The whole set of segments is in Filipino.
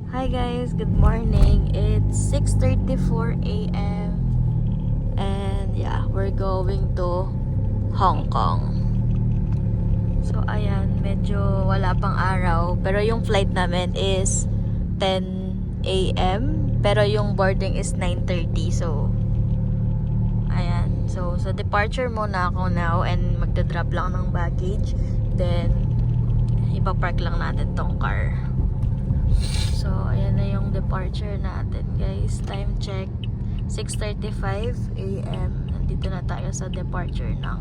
Hi guys, good morning. It's 6:34 a.m. and yeah, we're going to Hong Kong. So ayan, medyo wala pang araw, pero yung flight namin is 10 a.m. pero yung boarding is 9:30. So ayan. So departure muna ako now and magda-drop lang ng baggage. Then ipapark lang natin tong car. So, ayan na yung departure natin, guys. Time check, 6:35 a.m. Nandito na tayo sa departure ng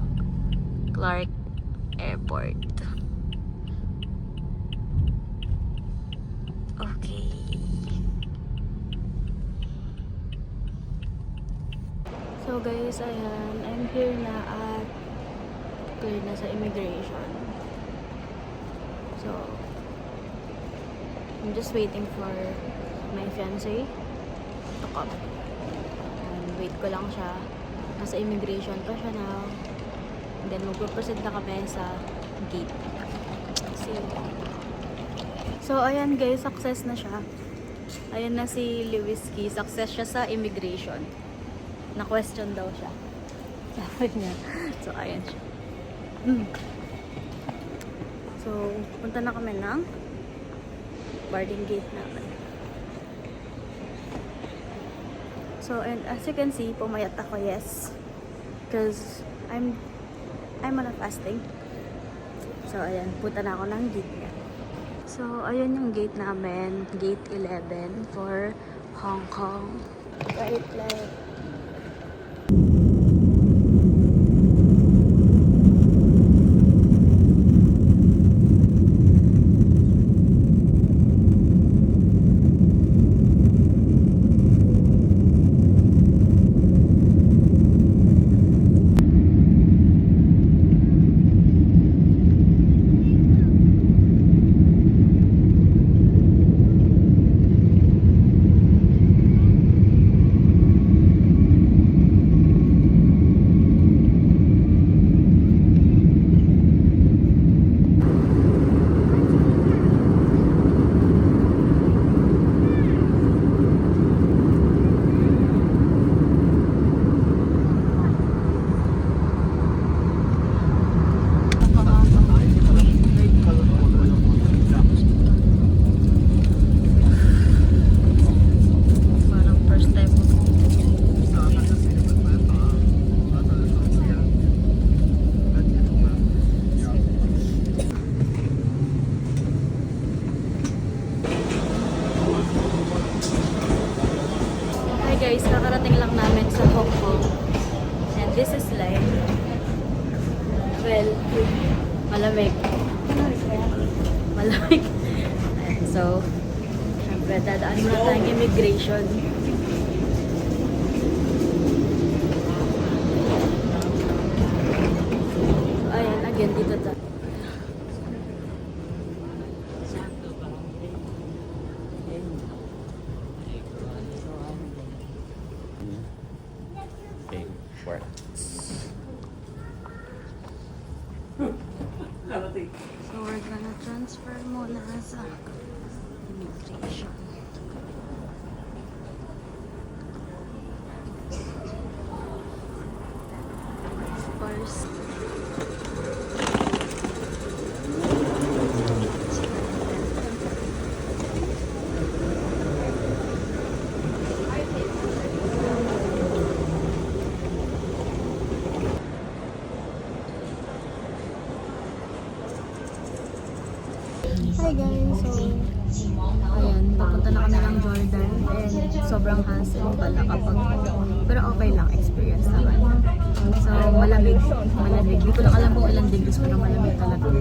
Clark Airport. Okay. So, guys, ayan. I'm here na at clear na sa immigration. So, I'm just waiting for my fiancé to come. And wait ko lang siya. Nasa immigration pa siya now. And then magpo-proceed na kami sa gate. See you. So ayan guys, success na siya. Ayan na si Lewinsky. Success siya sa immigration. Na-question daw siya. Sabi niya. So ayan siya. So punta na kami ng boarding gate naman. So, and as you can see, pumayat ako, yes. Because I'm on a fasting. So, ayan, punta na ako ng gate niya. So, ayan yung gate namin. Gate 11 for Hong Kong. Right, like... Guys, kakarating lang namin sa Hong Kong. And this is like, well, malamig. Malamig. So, syempre, dadaan muna tayong immigration. So, ayan, again, dito tayo. So we're gonna transfer muna sa immigration. First. Hi guys, so ayan, papunta na kami ng Jordan and sobrang hassle pala kapag, pero okay lang, experience naman. So malamig, hindi ko lang alam kung ilang degrees pero malamig talaga.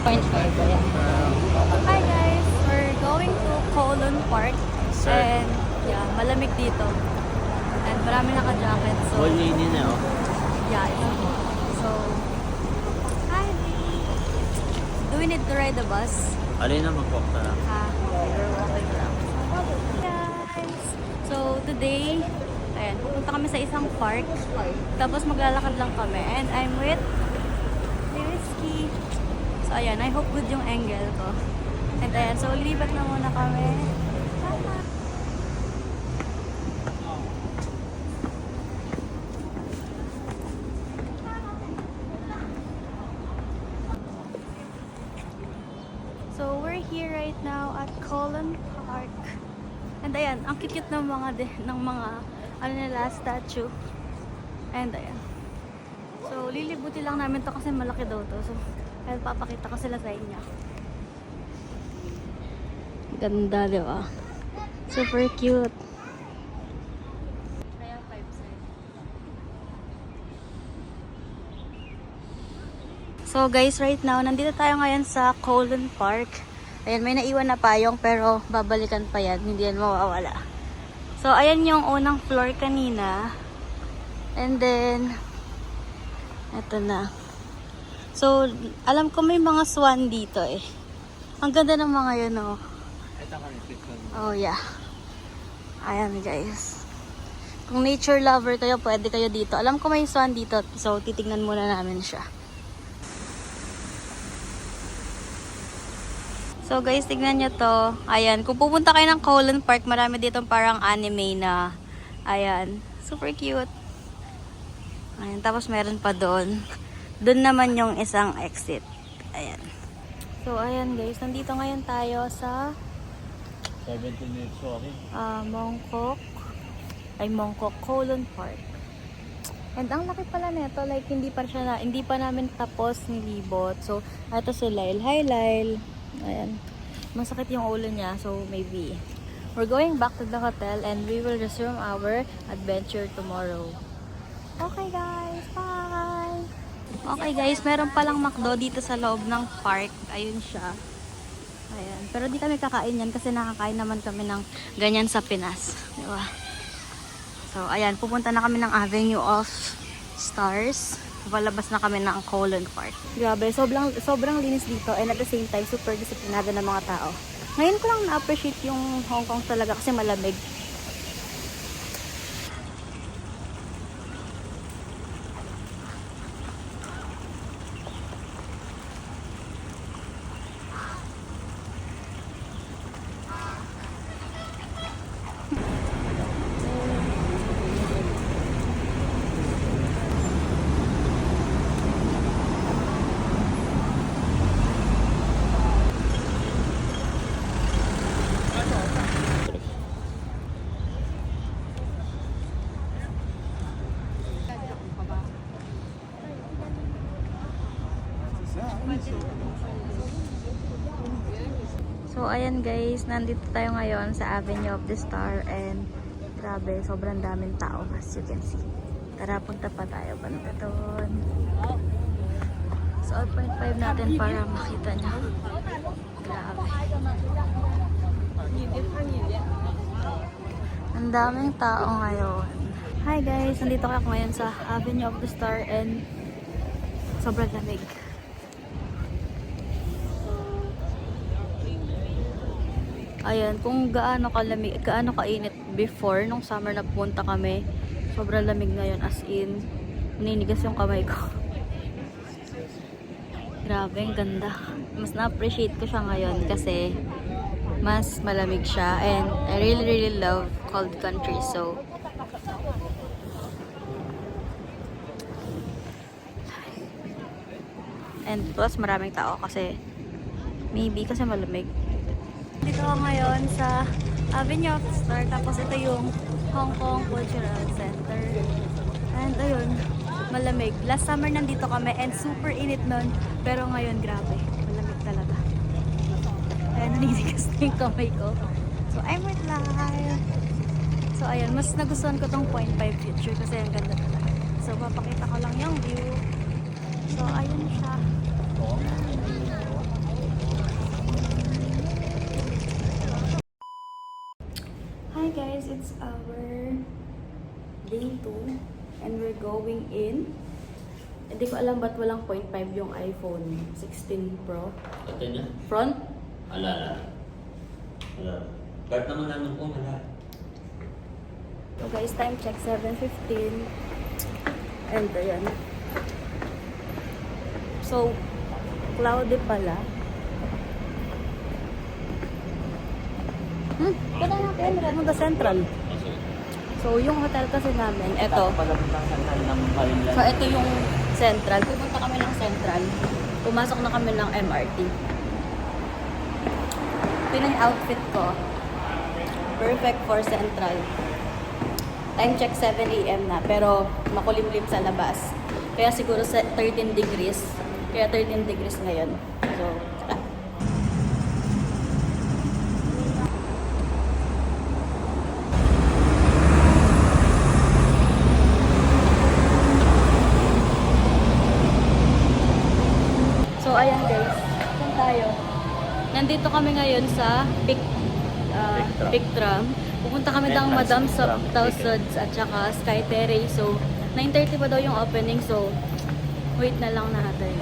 Hi guys, we're going to Kowloon Park. Sir. And yeah, malamig dito. And marami naka-jacket. So, All in eh, oh. yeah, ito po. So, hi! Do we need to ride the bus? Alin na mag-walk na lang. Okay, we're walking lang. Guys! So, today, ayan, pupunta kami sa isang park. Tapos maglalakad lang kami. And I'm with Whiskey. So, ayan, I hope good yung angle ko. And ayan, so lilipat na muna kami. So, we're here right now at Colon Park. And ayan, ang cute ng mga ano nila, statue. And ayan. So, lilibuti lang namin to kasi malaki daw to. So, kaya papakita ko sila sa inyo. Ganda, di ba? Super cute. So guys, right now, nandito tayo ngayon sa Colon Park. Ayan, may naiwan na payong pero babalikan pa yan. Hindi yan mawawala. So, ayan yung unang floor kanina. And then, eto na. So, alam ko may mga swan dito eh. Ang ganda ng mga yun, oh. Oh, yeah. Ayan, guys. Kung nature lover kayo, pwede kayo dito. Alam ko may swan dito. So, titignan muna namin siya. So guys, tignan nyo to. Ayan, kung pupunta kayo ng Colon Park, marami dito parang anime na. Ayan, super cute. Ayan, tapos meron pa doon. Doon naman yung isang exit. Ayan. So ayan guys, nandito ngayon tayo sa 17 minutes walking. Mongkok Colon Park. And ang laki pala nito, like hindi pa namin tapos nilibot. So, ito si Lyle. Hi Lyle. Ayan. Masakit yung ulo niya, so maybe. We're going back to the hotel and we will resume our adventure tomorrow. Okay guys, bye! Okay guys, meron palang McDo dito sa loob ng park. Ayun siya. Ayan. Pero di kami kakain yan kasi nakakain naman kami ng ganyan sa Pinas. Diba? So, ayan. Pupunta na kami ng Avenue of Stars. Palabas na kami ng Colon Park. Grabe, sobrang linis dito and at the same time, super disiplinado ng mga tao. Ngayon ko lang na-appreciate yung Hong Kong talaga kasi malamig. So, ayan guys, nandito tayo ngayon sa Avenue of the Star and grabe, sobrang daming tao as you can see. Tara, punta pa tayo banda doon. So, 0.5 natin para makita nyo. Grabe. Ang daming tao ngayon. Hi guys, nandito ako ngayon sa Avenue of the Star and sobrang lamig. Ayan, kung gaano kainit before, nung summer na punta kami, sobrang lamig ngayon, as in, naninigas yung kamay ko. Grabe, ang ganda. Mas na-appreciate ko siya ngayon kasi mas malamig siya and I really love cold country, so and plus maraming tao kasi maybe kasi malamig. Dito ako ngayon sa Avenue of the Star. Tapos ito yung Hong Kong Cultural Center. And ayun, malamig. Last summer nandito kami and super init nun. Pero ngayon, grabe. Malamig talaga. Kaya naninigas na yung kamay ko. So, I'm with Lyle. So, ayun. Mas nagustuhan ko tong 0.5 future kasi ang ganda talaga. So, papakita ko lang yung view. So, ayun siya. Hi guys, it's our day 2 and we're going in. Hindi ko alam ba't walang 0.5 yung iPhone 16 Pro. Ito niya? Front? Ala. Card naman namin po, wala. So guys, time check 7:15. And ayan. So, cloudy pala. Kada natin, Raimundo Central. So, yung hotel kasi namin, eto. So, ito yung Central. Pupunta kami ng Central. Pumasok na kami ng MRT. Ito yung outfit ko. Perfect for Central. Time check 7 AM na, pero makulimlim sa labas. Kaya siguro 13 degrees. Kaya 13 degrees ngayon. So, tara. So, ayan guys. Saan tayo? Nandito kami ngayon sa Pic Tram. Pupunta kami ng Madame Tussauds at saka Sky Terrace. So, 9:30 pa daw yung opening. So, wait na lang natin.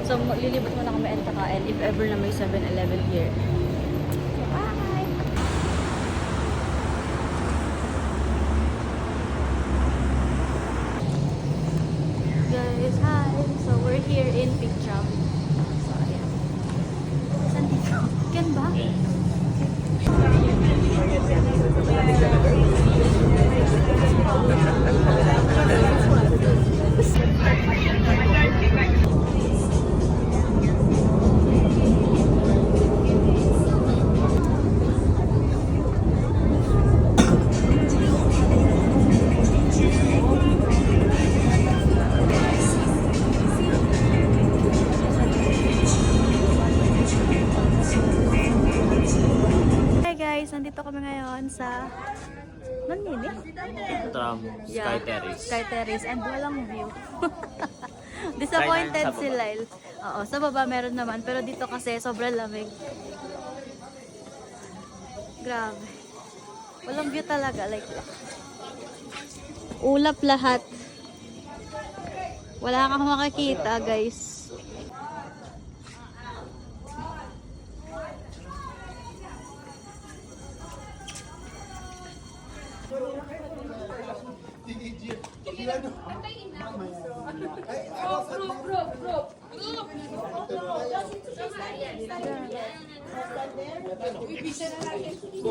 So, lilibot muna kami at kakain if ever na may 7-Eleven here. So, bye! Guys, hi! So, we're here in Pic Tram. So, ayan. Saan dito? Ken ba? Nandito kami ngayon sa Manini? Tram, Sky Terrace. Sky Terrace and walang view. Disappointed Skyline sa si Lyle. Oo, sa baba meron naman pero dito kasi sobrang lamig. Grabe. Walang view talaga, like ulap lahat. Wala kang makakita, guys.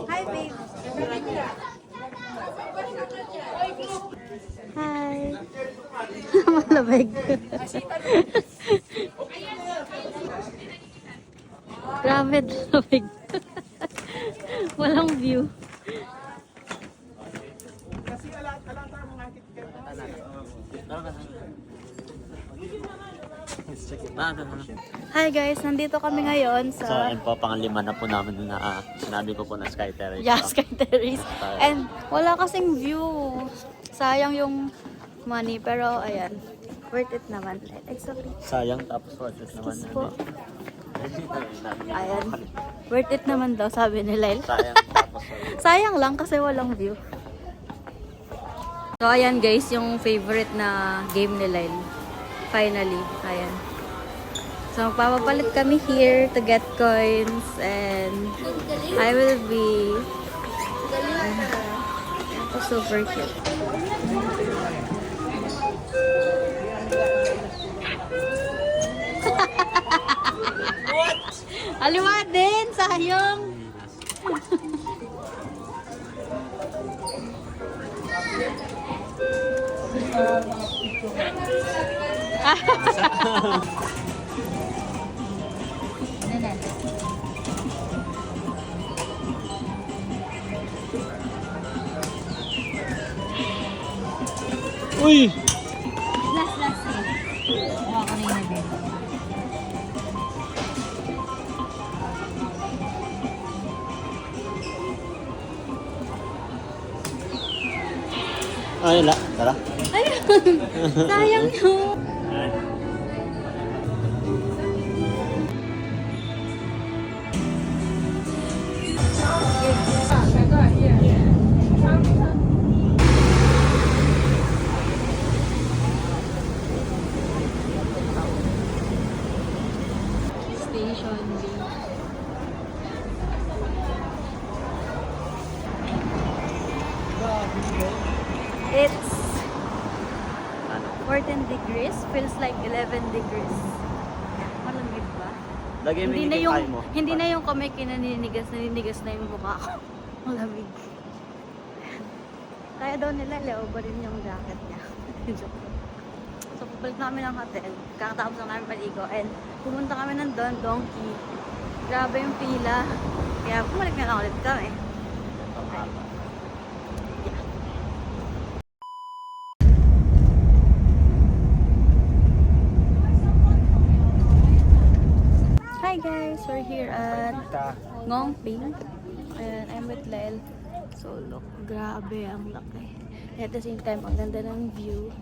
Hi, babe. Hi. Malamig. Grabe, lamig. Walang view. Hi guys, nandito kami ngayon sa... So, yun po, pangalima na po namin na sinabi ko po na Sky Terrace. Yeah, Sky Terrace. And wala kasing view. Sayang yung money, pero ayan. Worth it naman. It's okay. Sayang, tapos worth it naman. Excuse po. Ayan. Worth it naman daw, sabi ni Lyle. Sayang, tapos worth it. Sayang lang kasi walang view. So ayan guys, yung favorite na game ni Lyle. Finally, ayan. So magpapapalit kami here to get coins and I will be super cute. What? Aliwa din, sayang. Uy! Last. Ako kanina din. Ay, la. Tara. Ayun! Sayang yun! It's Ano? 14 degrees. Feels like 11 degrees. Malamig ba? Lagay mo Hindi yung na yung, hikay mo. hindi na yung kamay naninigas na yung mukha ko. Malamig. Kaya daw nila, leoba rin yung jacket niya. Joke. So, pabalik na kami ng hotel. Kakatapos na kami paligo. And pumunta kami ng Don Donkey. Grabe yung pila. Kaya bumalik na lang ulit kami. Hi guys! We're here at Ngongping. And I'm with Lel. So look, grabe ang laki. At the same time, ang ganda ng view.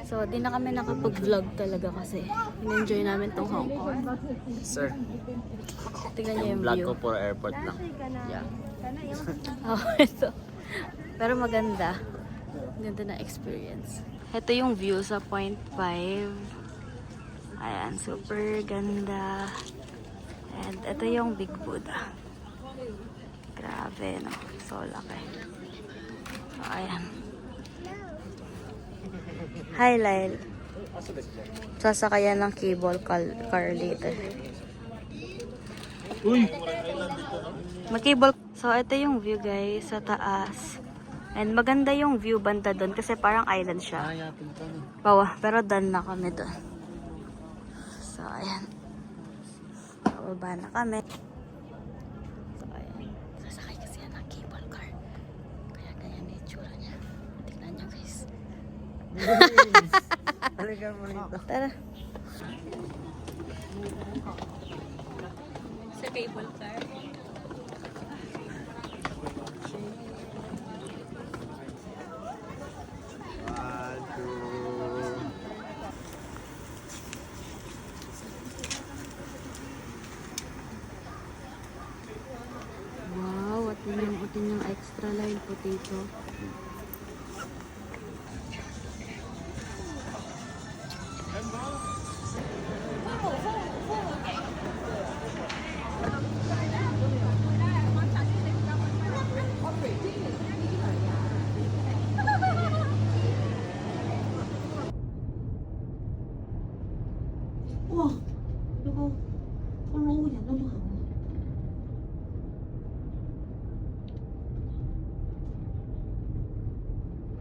So, di na kami nakapag-vlog talaga kasi in-enjoy namin tong Hong Kong. Sir, Tingnan niyo yung vlog view. ko for airport lang. Yeah. Oh, ito. Pero maganda. Ganda na experience. Ito yung view sa point 5. Ayan, super ganda. And ito yung Big Buddha. Grabe, no? So laki. So, ayan. Hi, Lyle. Sasakayan ng cable car later. Uy! Mag-cable. So, ito yung view, guys, sa taas. And maganda yung view banda doon kasi parang island siya. Bawa, pero done na kami doon. So, ayan. Bababa na kami. So, ayan. Sasakay kasi yan ng cable car. Kaya ganyan na yung tsura niya. Tingnan niyo, guys. Tara. Sa cable car. Wow, atin yung extra line potato. 와, 이거 올라오냐 너무 가고.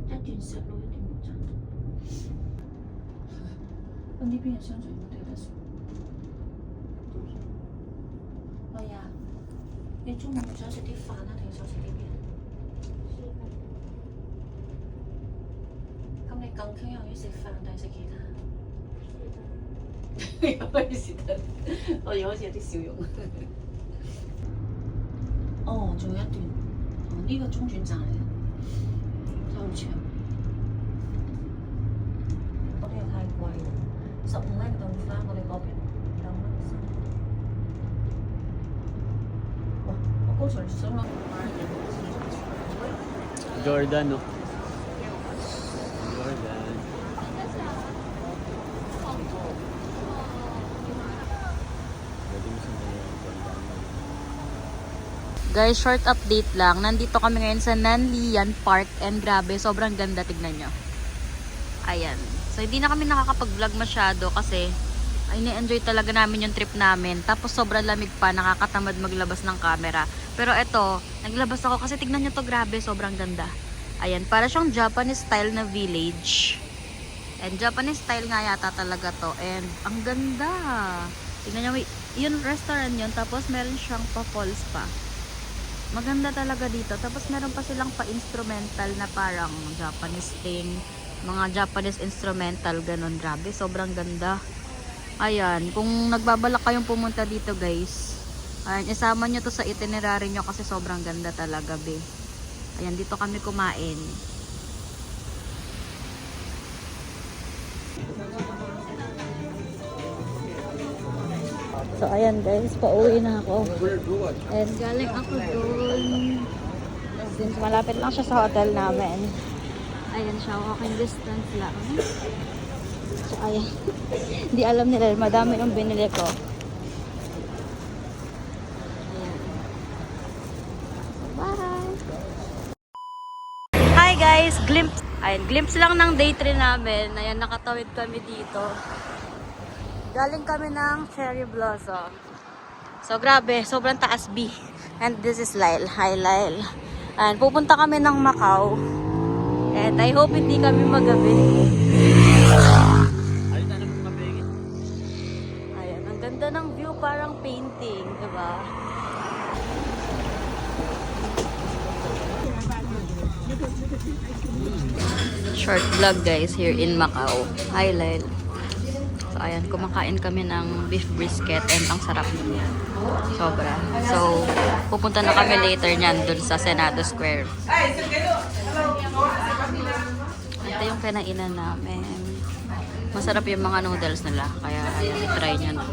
在顶上路有点紧张。那边香水不对的是。哎呀，你中午想食啲飯啊，定想食啲咩？咁你更傾向於食飯定係食其他？有咩事得？我哋好似有啲笑容。哦，仲有一段，哦呢、個中轉站嚟嘅，好長。嗰啲又太貴啦，15蚊到翻我哋嗰邊2蚊先。哇！我剛才想攞。 Jordan, no? Jordan. Pwede mo sundan yung Jordan. Guys, short update lang. Nandito kami ngayon sa Nanlian Park and grabe, sobrang ganda, tignan nyo. Ayan. So, hindi na kami nakakapag-vlog masyado kasi ay na-enjoy talaga namin yung trip namin. Tapos sobrang lamig pa, nakakatamad maglabas ng camera. Pero eto, naglabas ako kasi tignan nyo to, grabe, sobrang ganda. Ayan, para siyang Japanese style na village. And Japanese style nga yata talaga to. And ang ganda. Tignan nyo, yun restaurant yun. Tapos meron siyang pa-falls pa. Maganda talaga dito. Tapos meron pa silang pa-instrumental na parang Japanese thing. Mga Japanese instrumental, ganun. Grabe, sobrang ganda. Ayan, kung nagbabalak kayong pumunta dito guys, ayan, isama nyo to sa itinerary nyo kasi sobrang ganda talaga, be. Ayan, dito kami kumain. So, ayan guys, pauwi na ako. And galing ako doon. Since malapit lang siya sa hotel namin. Ayan siya, walking distance lang. So, ayan. Hindi alam nila, madami yung binili ko. Ayan. Bye! guys, glimpse. Ayun, glimpse lang ng day 3 namin. Ayan, nakatawid kami dito. Galing kami ng Cherry Blossom. So, grabe. Sobrang taas, B. And this is Lyle. Hi, Lyle. And pupunta kami ng Macau. And I hope hindi kami magabi. Ayun na naman mabigit. Ayan, ang ganda ng view. Parang painting, diba? Short vlog guys here in Macau. Hi Lyle. So ayan, kumakain kami ng beef brisket and ang sarap niya. Sobra. So pupunta na kami later niyan dun sa Senado Square. Ito yung kinainan namin. Masarap yung mga noodles nila. Kaya ayan, itry niya na.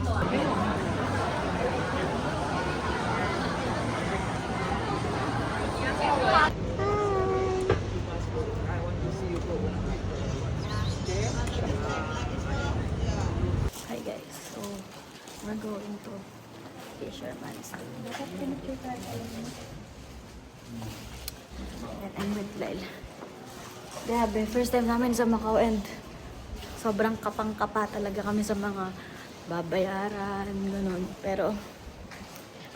Hi guys, so we're going to Fisherman's Wharf. And I'm with Lyle. Grabe, first time namin sa Macau and sobrang kapang-kapa talaga kami sa mga babayaran, ganun. Pero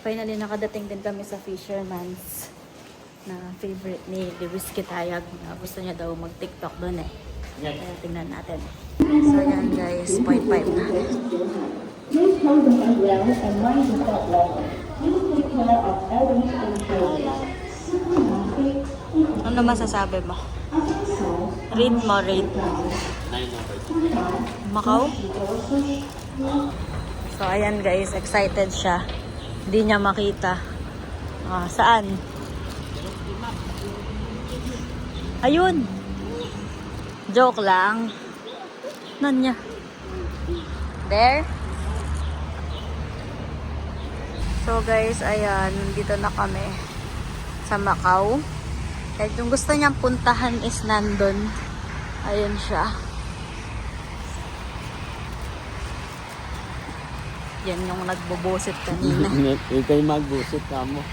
finally nakadating din kami sa Fisherman's na favorite ni Lewis Kitayag na gusto niya daw mag-TikTok doon eh. Kaya tingnan natin. So yan guys, 0.5 na. Please hold the umbrella and mind the stop level. Please take care of elderly and children. Ano masasabi mo? Rate mo, rate. 9 Macau? So ayan guys, excited siya. Hindi niya makita. Saan? Ayun! Joke lang. Nan niya? There? So guys, ayan, dito na kami sa Macau. At yung gusto niyang puntahan is nandun. Ayun siya. Yan yung nagbubusit kanina. Ikay magbusit ka mo.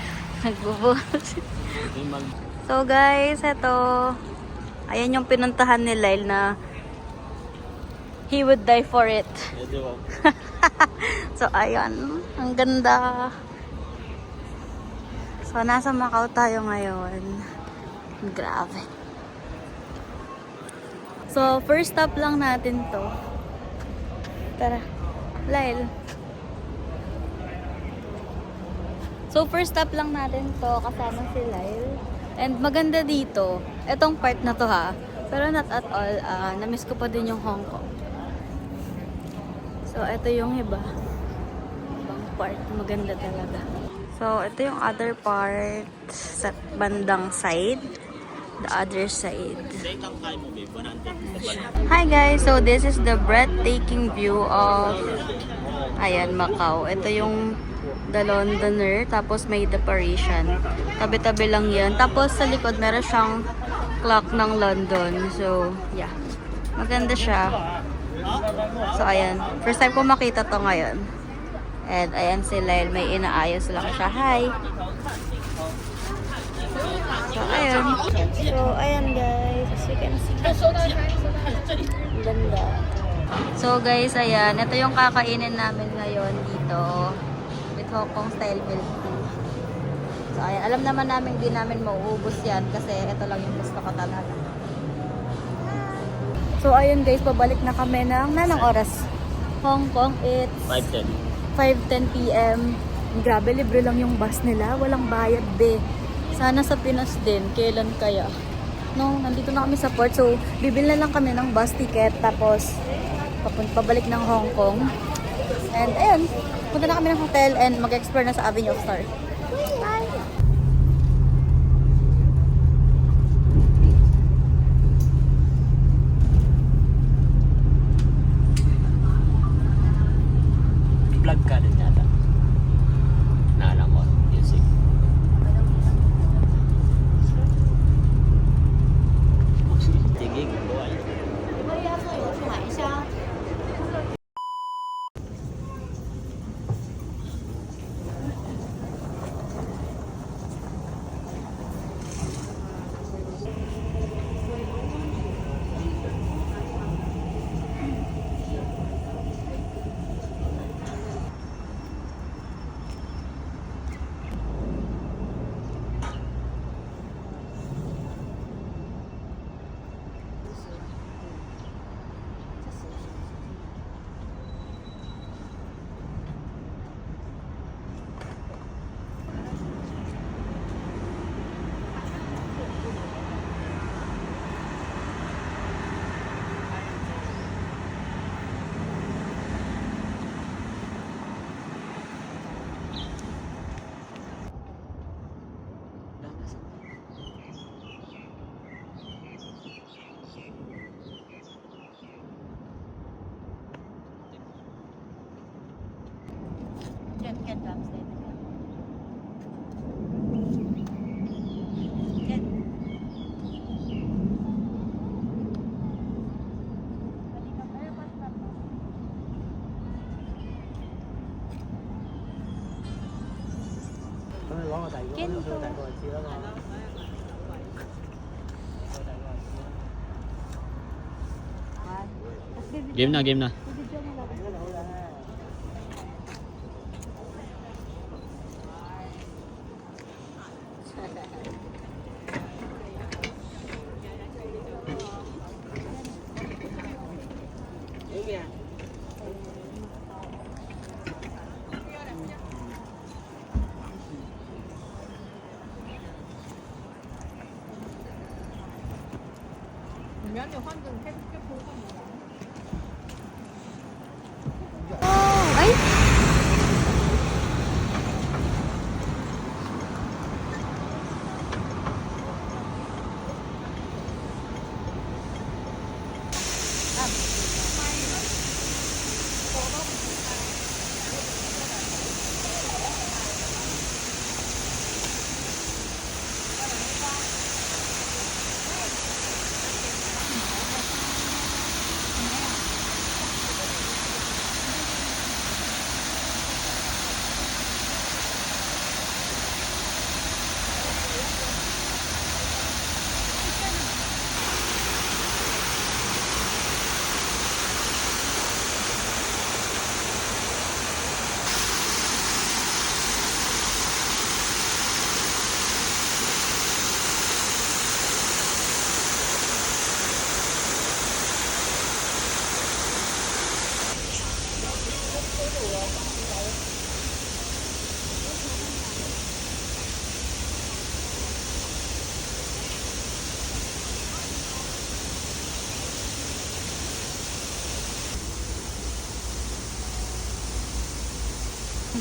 Nagbubusit. Ikay mag... So guys, eto. Ayan yung pinuntahan ni Lyle na he would die for it. So ayan, ang ganda. So nasa Macau tayo ngayon. Grabe. So first stop lang natin to. Tara, Lyle. So first stop lang natin to, kasama si Lyle. And maganda dito, etong part na to ha. Pero not at all, na-miss ko pa din yung Hong Kong. So ito yung iba. Ibang part, maganda talaga. So ito yung other part sa bandang side. The other side. Hi guys, so this is the breathtaking view of ayan, Macau. Ito yung The Londoner, tapos may The Parisian. Tabi-tabi lang yan. Tapos sa likod meron siyang clock ng London. So, yeah. Maganda siya. So, ayan. First time ko makita to ngayon. And ayan si Lyle, may inaayos lang siya. Hi! So, ayan. So, ayan guys. As you can see. Ganda. So, guys, ayan. Ito yung kakainin namin ngayon dito. Hong Kong style milk tea. So, ayan. Alam naman namin di namin mauubos yan kasi ito lang yung gusto ko talaga. So, ayun guys, pabalik na kami ng nanang oras. Hong Kong, it's 5:10. 5:10 p.m. Grabe, libre lang yung bus nila. Walang bayad, be. Sana sa Pinas din. Kailan kaya? No, nandito na kami sa port. So, bibili na lang kami ng bus ticket. Tapos, pabalik ng Hong Kong. And, ayun. Punta na kami ng hotel and mag-explore na sa Avenue of Stars. Bye! Vlog ka din yata. Naalam ko. Music. Tingin. Buhay. chicken drums din. Yan.咁你講個第二個，見到第二個位置啦嘛。Game na, game na. Oh, ay!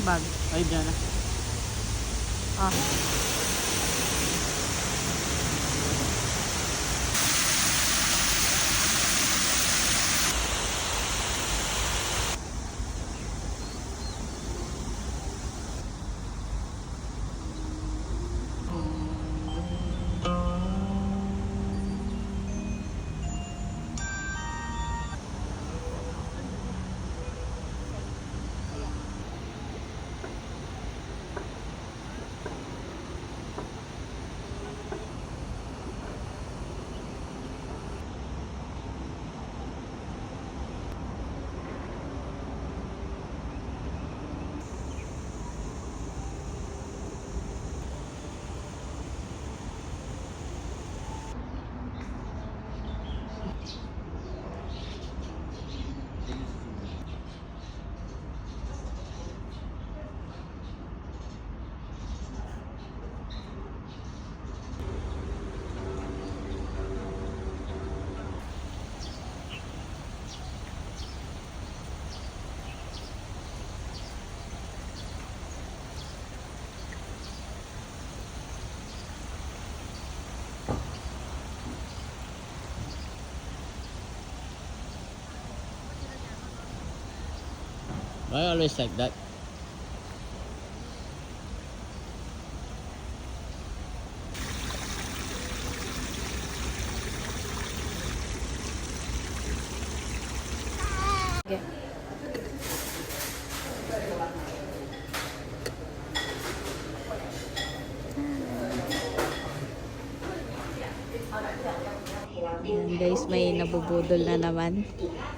Bag. Ay, dyan na. Ah. Why always like that? Okay. Ayan guys, may nabubudol na naman.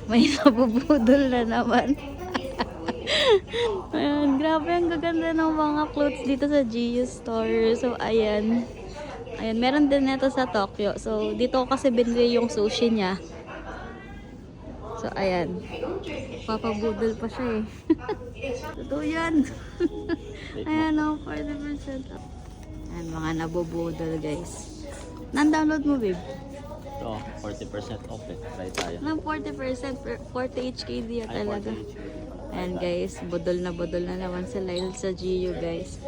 May nabubudol na naman. Ayan, grabe ang gaganda ng mga clothes dito sa GU store. So, ayan. Ayan, meron din nito sa Tokyo. So, dito ko kasi binili yung sushi niya. So, ayan. Papabudol pa siya eh. Totoo yan. Ayan, oh, 40% off. Ayan, mga nabubudol guys. Nan-download mo, babe? Ito, 40% off eh. Try tayo. Nang 40%, 40 HKD ya Ay, talaga. 40 HKD. Ayan guys, budol na naman sila sa GU guys.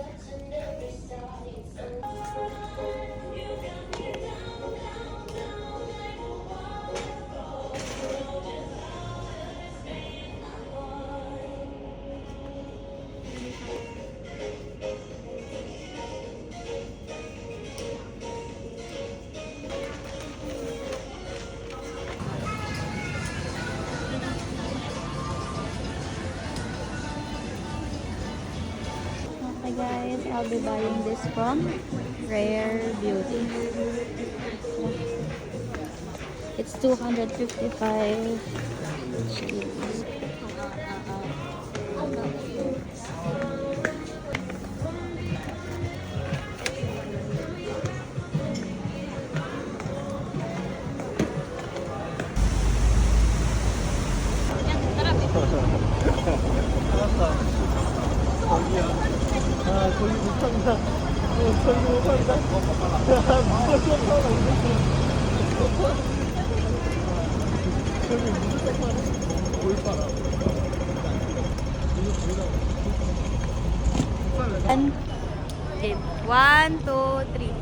guys. I'll be buying this from Rare Beauty. It's 255 cheese. And okay, 1, 2, 3.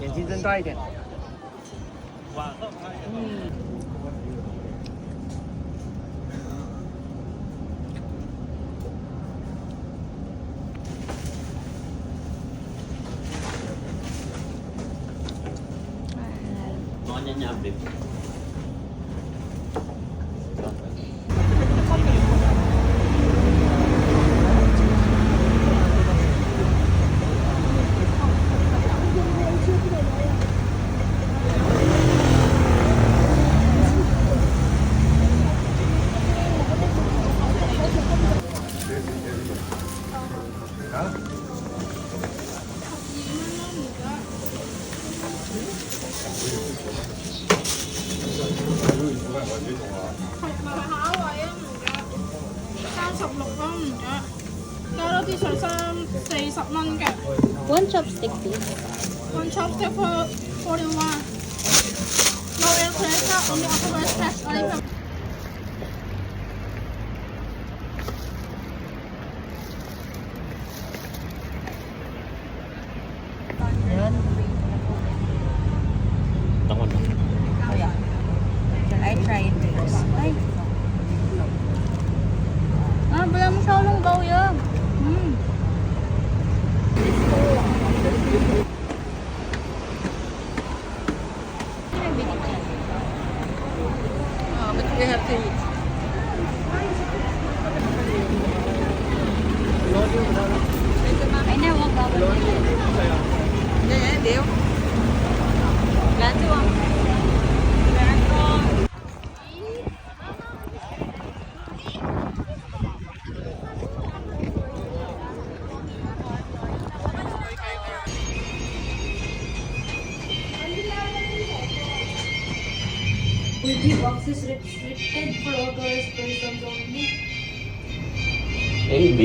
眼睛睁大一点。Ngon nha nha Việt. One chopstick, please. One chopstick for 41. No air pressure, only authorized cash only from Tungkol na. Shall I try it first? Ay. Ah, wala masyadong baw yan. But we have to eat. Ay na, wag baw. Yeah, deal. Ganto ang. Will be boxes restricted for authorized persons only. AB.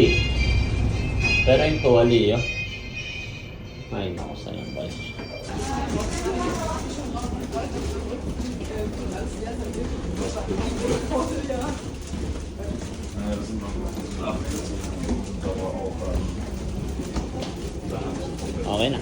Pero yung tuwali yun. Ay, naku, sayang ba siya. Okay na.